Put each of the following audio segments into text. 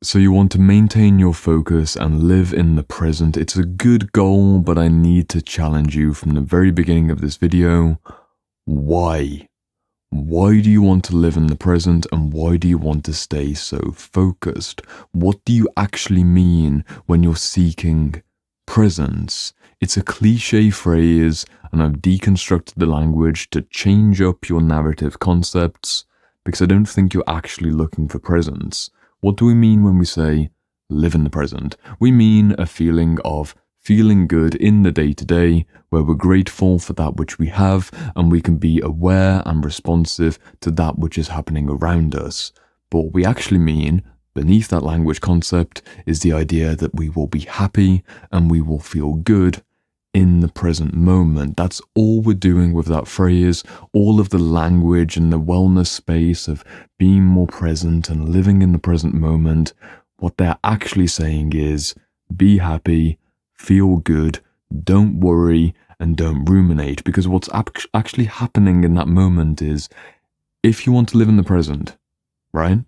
So you want to maintain your focus and live in the present. It's a good goal, but I need to challenge you from the very beginning of this video. Why? Why do you want to live in the present, and why do you want to stay so focused? What do you actually mean when you're seeking presence? It's a cliche phrase, and I've deconstructed the language to change up your narrative concepts because I don't think you're actually looking for presence. What do we mean when we say live in the present? We mean a feeling of feeling good in the day-to-day, where we're grateful for that which we have, and we can be aware and responsive to that which is happening around us. But what we actually mean, beneath that language concept, is the idea that we will be happy and we will feel good in the present moment. That's all we're doing with that phrase. All of the language and the wellness space of being more present and living in the present moment, what they're actually saying is be happy, feel good, don't worry, and don't ruminate. Because what's actually happening in that moment is, if you want to live in the present, right,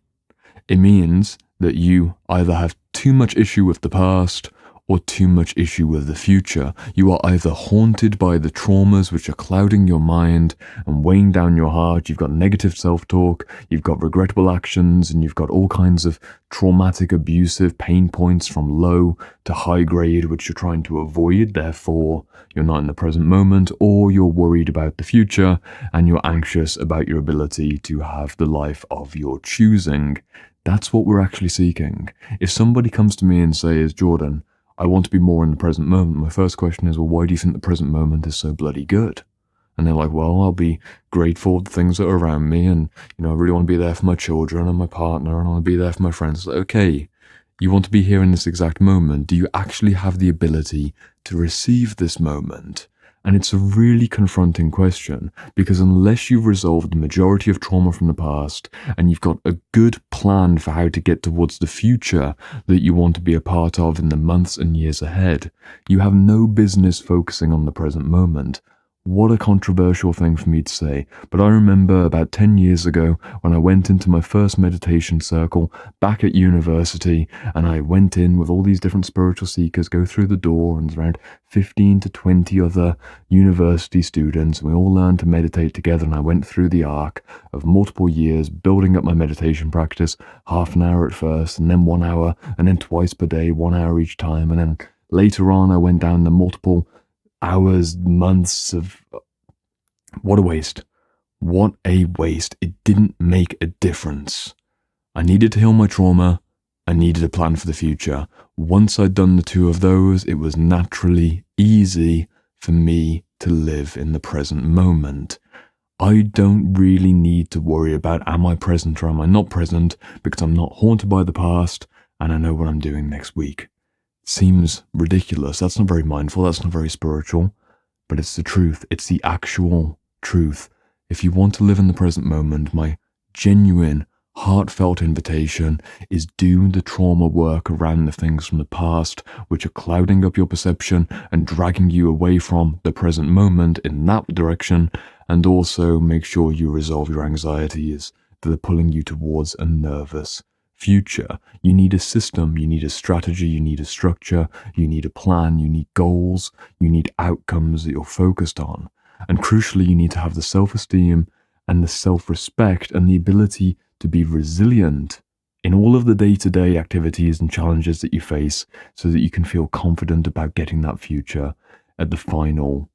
it means that you either have too much issue with the past or too much issue with the future. You are either haunted by the traumas which are clouding your mind and weighing down your heart. You've got negative self-talk, you've got regrettable actions, and you've got all kinds of traumatic, abusive pain points from low to high grade, which you're trying to avoid. Therefore, you're not in the present moment, or you're worried about the future and you're anxious about your ability to have the life of your choosing. That's what we're actually seeking. If somebody comes to me and says, Jordan, I want to be more in the present moment, my first question is, well, why do you think the present moment is so bloody good? And they're like, well, I'll be grateful for the things that are around me, and, I really want to be there for my children and my partner, and I want to be there for my friends. Like, okay, you want to be here in this exact moment. Do you actually have the ability to receive this moment? And it's a really confronting question, because unless you've resolved the majority of trauma from the past and you've got a good plan for how to get towards the future that you want to be a part of in the months and years ahead, you have no business focusing on the present moment. What a controversial thing for me to say, but I remember about 10 years ago when I went into my first meditation circle back at university, and I went in with all these different spiritual seekers, go through the door, and around 15 to 20 other university students, and we all learned to meditate together, and I went through the arc of multiple years building up my meditation practice, half an hour at first, and then 1 hour, and then twice per day, 1 hour each time, and then later on I went down the multiple hours, months of... What a waste. What a waste. It didn't make a difference. I needed to heal my trauma. I needed a plan for the future. Once I'd done the two of those, it was naturally easy for me to live in the present moment. I don't really need to worry about am I present or am I not present, because I'm not haunted by the past and I know what I'm doing next week. Seems ridiculous. That's not very mindful. That's not very spiritual. But it's the truth. It's the actual truth. If you want to live in the present moment, my genuine, heartfelt invitation is do the trauma work around the things from the past which are clouding up your perception and dragging you away from the present moment in that direction, and also make sure you resolve your anxieties that are pulling you towards a nervous future. You need a system, you need a strategy, you need a structure, you need a plan, you need goals, you need outcomes that you're focused on. And crucially, you need to have the self-esteem and the self-respect and the ability to be resilient in all of the day-to-day activities and challenges that you face, so that you can feel confident about getting that future at the final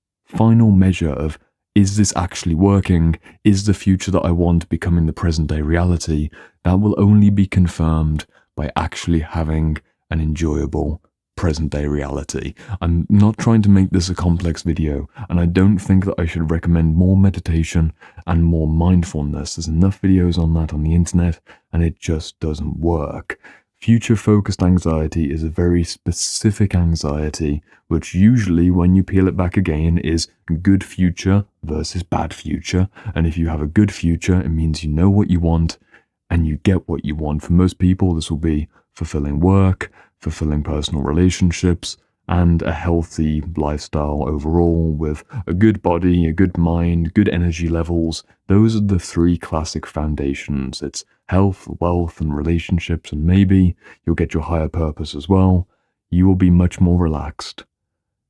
measure of, is this actually working? Is the future that I want becoming the present day reality? That will only be confirmed by actually having an enjoyable present day reality. I'm not trying to make this a complex video, and I don't think that I should recommend more meditation and more mindfulness. There's enough videos on that on the internet, and it just doesn't work. Future-focused anxiety is a very specific anxiety, which usually, when you peel it back again, is good future versus bad future. And if you have a good future, it means you know what you want and you get what you want. For most people, this will be fulfilling work, fulfilling personal relationships, and a healthy lifestyle overall with a good body, a good mind, good energy levels. Those are the three classic foundations. It's health, wealth, and relationships, and maybe you'll get your higher purpose as well. You will be much more relaxed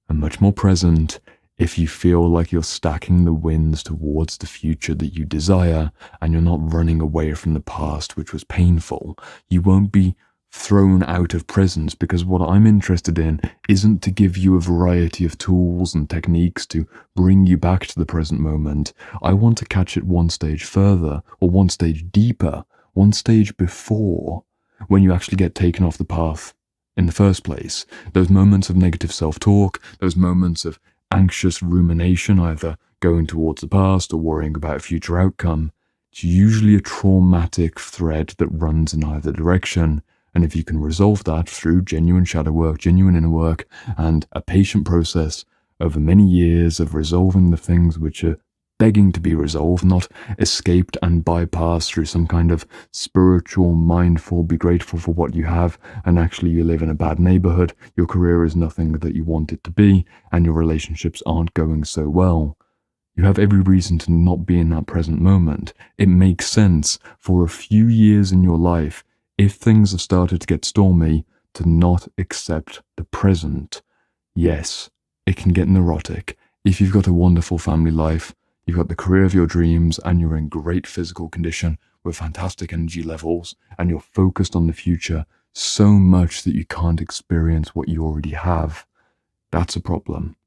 and much more present if you feel like you're stacking the wins towards the future that you desire and you're not running away from the past, which was painful. You won't be thrown out of prisons, because what I'm interested in isn't to give you a variety of tools and techniques to bring you back to the present moment. I want to catch it one stage further, or one stage deeper, one stage before, when you actually get taken off the path in the first place. Those moments of negative self-talk, those moments of anxious rumination, either going towards the past or worrying about a future outcome, it's usually a traumatic thread that runs in either direction. And if you can resolve that through genuine shadow work, genuine inner work, and a patient process over many years of resolving the things which are begging to be resolved, not escaped and bypassed through some kind of spiritual, mindful, be grateful for what you have, and actually you live in a bad neighborhood, your career is nothing that you want it to be, and your relationships aren't going so well. You have every reason to not be in that present moment. It makes sense for a few years in your life, if things have started to get stormy, to not accept the present. Yes, it can get neurotic. If you've got a wonderful family life, you've got the career of your dreams, and you're in great physical condition with fantastic energy levels, and you're focused on the future so much that you can't experience what you already have, that's a problem.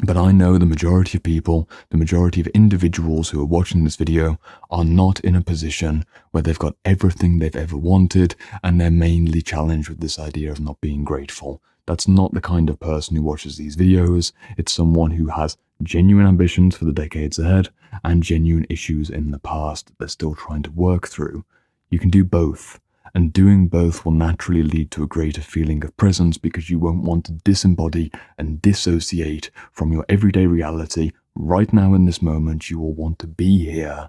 But I know the majority of people, the majority of individuals who are watching this video are not in a position where they've got everything they've ever wanted, and they're mainly challenged with this idea of not being grateful. That's not the kind of person who watches these videos. It's someone who has genuine ambitions for the decades ahead and genuine issues in the past that they're still trying to work through. You can do both. And doing both will naturally lead to a greater feeling of presence, because you won't want to disembody and dissociate from your everyday reality. Right now in this moment, you will want to be here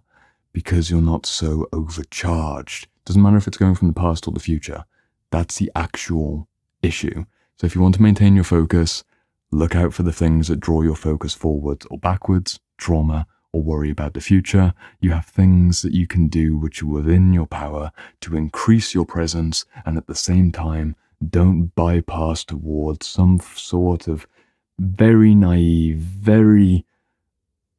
because you're not so overcharged. Doesn't matter if it's going from the past or the future. That's the actual issue. So if you want to maintain your focus, look out for the things that draw your focus forwards or backwards, trauma, or worry about the future. You have things that you can do which are within your power to increase your presence, and at the same time, don't bypass towards some sort of very naive, very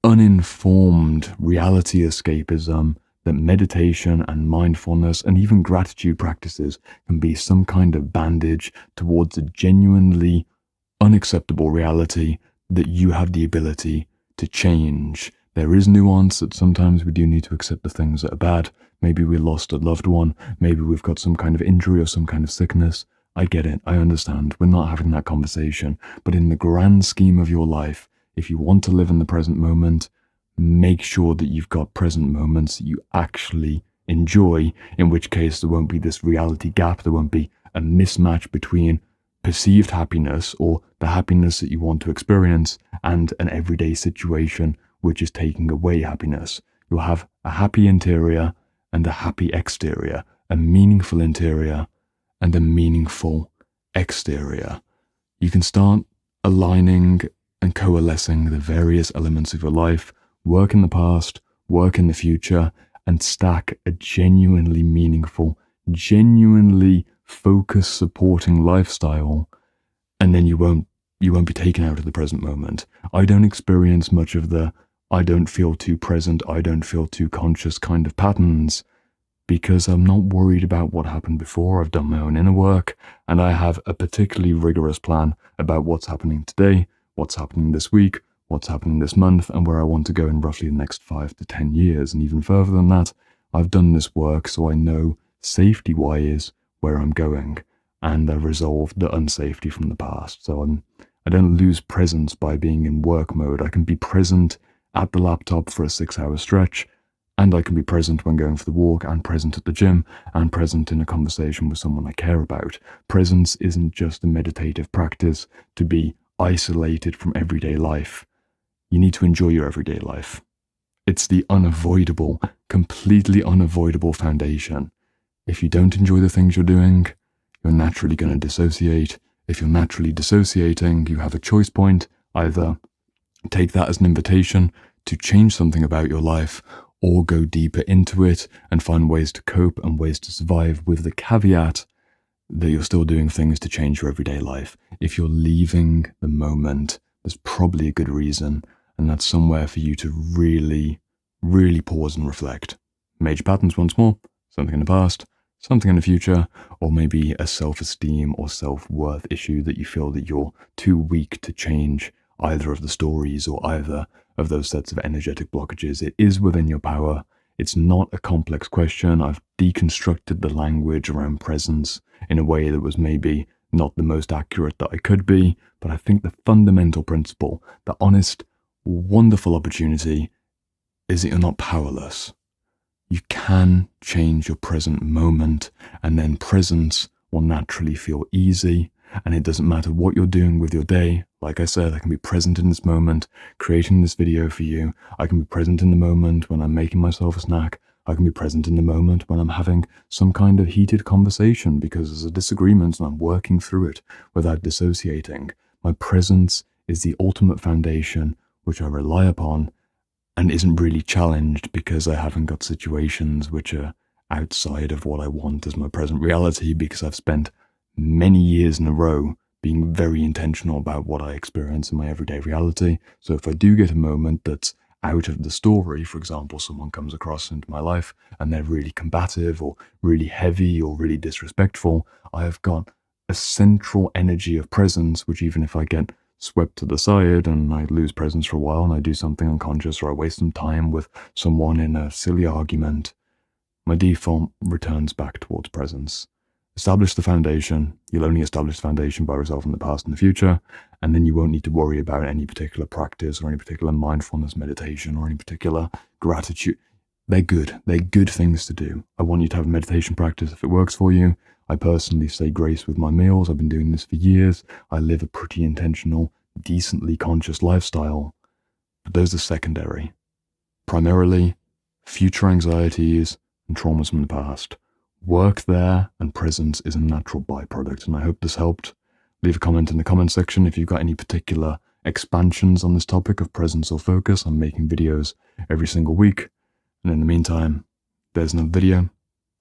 uninformed reality escapism that meditation and mindfulness and even gratitude practices can be some kind of bandage towards a genuinely unacceptable reality that you have the ability to change. There is nuance that sometimes we do need to accept the things that are bad. Maybe we lost a loved one. Maybe we've got some kind of injury or some kind of sickness. I get it. I understand. We're not having that conversation. But in the grand scheme of your life, if you want to live in the present moment, make sure that you've got present moments that you actually enjoy, in which case there won't be this reality gap. There won't be a mismatch between perceived happiness or the happiness that you want to experience and an everyday situation which is taking away happiness. You'll have a happy interior and a happy exterior, a meaningful interior and a meaningful exterior. You can start aligning and coalescing the various elements of your life, work in the past, work in the future, and stack a genuinely meaningful, genuinely focus supporting lifestyle, and then you won't be taken out of the present moment. I don't experience much of the I don't feel too present, I don't feel too conscious kind of patterns, because I'm not worried about what happened before. I've done my own inner work, and I have a particularly rigorous plan about what's happening today, what's happening this week, what's happening this month, and where I want to go in roughly the next 5 to 10 years. And even further than that, I've done this work so I know safety-wise where I'm going, and I've resolved the unsafety from the past. So I don't lose presence by being in work mode. I can be present at the laptop for a 6-hour stretch, and I can be present when going for the walk, and present at the gym, and present in a conversation with someone I care about. Presence isn't just a meditative practice to be isolated from everyday life. You need to enjoy your everyday life. It's the unavoidable, completely unavoidable foundation. If you don't enjoy the things you're doing, you're naturally going to dissociate. If you're naturally dissociating, you have a choice point. Either take that as an invitation to change something about your life, or go deeper into it and find ways to cope and ways to survive, with the caveat that you're still doing things to change your everyday life. If you're leaving the moment, there's probably a good reason, and that's somewhere for you to really, really pause and reflect. Major patterns once more, something in the past, something in the future, or maybe a self-esteem or self-worth issue that you feel that you're too weak to change either of the stories or either of those sets of energetic blockages. It is within your power. It's not a complex question. I've deconstructed the language around presence in a way that was maybe not the most accurate that I could be, but I think the fundamental principle, the honest, wonderful opportunity, is that you're not powerless. You can change your present moment, and then presence will naturally feel easy, and it doesn't matter what you're doing with your day. Like I said, I can be present in this moment, creating this video for you. I can be present in the moment when I'm making myself a snack. I can be present in the moment when I'm having some kind of heated conversation because there's a disagreement and I'm working through it without dissociating. My presence is the ultimate foundation which I rely upon and isn't really challenged because I haven't got situations which are outside of what I want as my present reality, because I've spent many years in a row being very intentional about what I experience in my everyday reality. So if I do get a moment that's out of the story, for example, someone comes across into my life and they're really combative or really heavy or really disrespectful, I have got a central energy of presence, which even if I get swept to the side and I lose presence for a while and I do something unconscious or I waste some time with someone in a silly argument, my default returns back towards presence. Establish the foundation. You'll only establish the foundation by resolving the past and the future, and then you won't need to worry about any particular practice or any particular mindfulness meditation or any particular gratitude. They're good. They're good things to do. I want you to have a meditation practice if it works for you. I personally say grace with my meals. I've been doing this for years. I live a pretty intentional, decently conscious lifestyle. But those are secondary. Primarily, future anxieties and traumas from the past. Work there, and presence is a natural byproduct, and I hope this helped. Leave a comment in the comment section if you've got any particular expansions on this topic of presence or focus. I'm making videos every single week, and in the meantime, there's another video.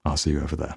I'll see you over there.